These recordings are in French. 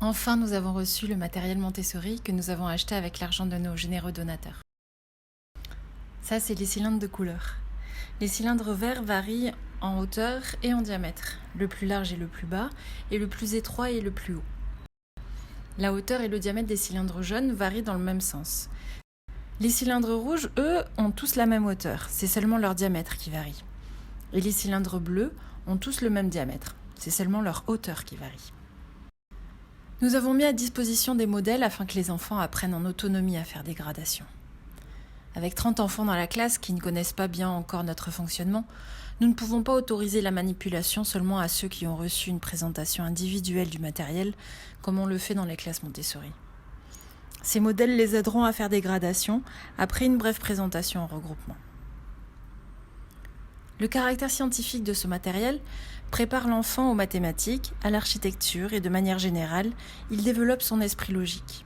Enfin, nous avons reçu le matériel Montessori que nous avons acheté avec l'argent de nos généreux donateurs. Ça, c'est les cylindres de couleur. Les cylindres verts varient en hauteur et en diamètre. Le plus large est le plus bas et le plus étroit est le plus haut. La hauteur et le diamètre des cylindres jaunes varient dans le même sens. Les cylindres rouges, eux, ont tous la même hauteur. C'est seulement leur diamètre qui varie. Et les cylindres bleus ont tous le même diamètre. C'est seulement leur hauteur qui varie. Nous avons mis à disposition des modèles afin que les enfants apprennent en autonomie à faire des gradations. Avec 30 enfants dans la classe qui ne connaissent pas bien encore notre fonctionnement, nous ne pouvons pas autoriser la manipulation seulement à ceux qui ont reçu une présentation individuelle du matériel, comme on le fait dans les classes Montessori. Ces modèles les aideront à faire des gradations après une brève présentation en regroupement. Le caractère scientifique de ce matériel prépare l'enfant aux mathématiques, à l'architecture et de manière générale, il développe son esprit logique.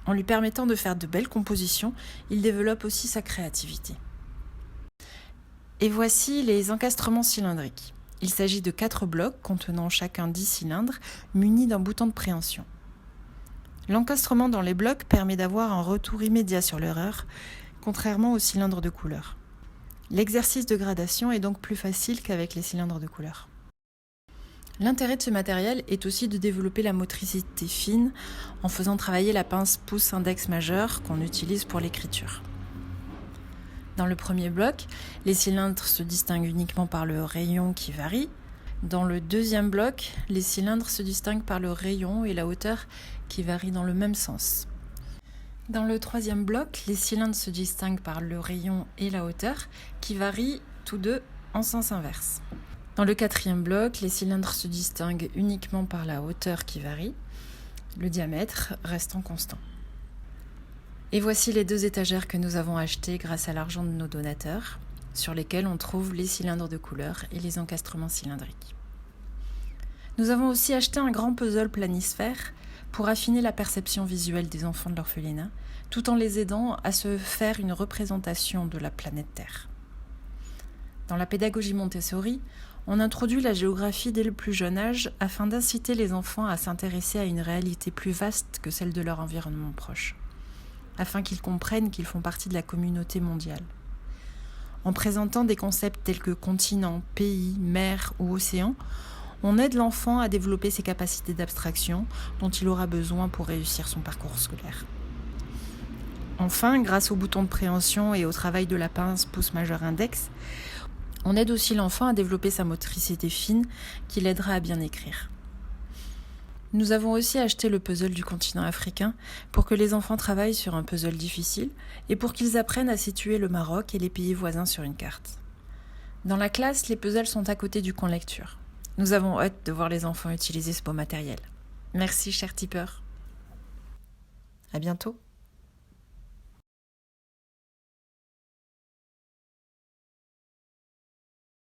En lui permettant de faire de belles compositions, il développe aussi sa créativité. Et voici les encastrements cylindriques. Il s'agit de 4 blocs contenant chacun 10 cylindres munis d'un bouton de préhension. L'encastrement dans les blocs permet d'avoir un retour immédiat sur l'erreur, contrairement aux cylindres de couleur. L'exercice de gradation est donc plus facile qu'avec les cylindres de couleur. L'intérêt de ce matériel est aussi de développer la motricité fine en faisant travailler la pince pouce-index majeur qu'on utilise pour l'écriture. Dans le premier bloc, les cylindres se distinguent uniquement par le rayon qui varie. Dans le deuxième bloc, les cylindres se distinguent par le rayon et la hauteur qui varient dans le même sens. Dans le troisième bloc, les cylindres se distinguent par le rayon et la hauteur qui varient tous deux en sens inverse. Dans le quatrième bloc, les cylindres se distinguent uniquement par la hauteur qui varie, le diamètre restant constant. Et voici les 2 étagères que nous avons achetées grâce à l'argent de nos donateurs, sur lesquelles on trouve les cylindres de couleur et les encastrements cylindriques. Nous avons aussi acheté un grand puzzle planisphère pour affiner la perception visuelle des enfants de l'orphelinat, tout en les aidant à se faire une représentation de la planète Terre. Dans la pédagogie Montessori, on introduit la géographie dès le plus jeune âge afin d'inciter les enfants à s'intéresser à une réalité plus vaste que celle de leur environnement proche, afin qu'ils comprennent qu'ils font partie de la communauté mondiale. En présentant des concepts tels que continent, pays, mer ou océan, on aide l'enfant à développer ses capacités d'abstraction dont il aura besoin pour réussir son parcours scolaire. Enfin, grâce au bouton de préhension et au travail de la pince pouce majeur index, on aide aussi l'enfant à développer sa motricité fine qui l'aidera à bien écrire. Nous avons aussi acheté le puzzle du continent africain pour que les enfants travaillent sur un puzzle difficile et pour qu'ils apprennent à situer le Maroc et les pays voisins sur une carte. Dans la classe, les puzzles sont à côté du coin lecture. Nous avons hâte de voir les enfants utiliser ce beau matériel. Merci, chers tipeurs. À bientôt.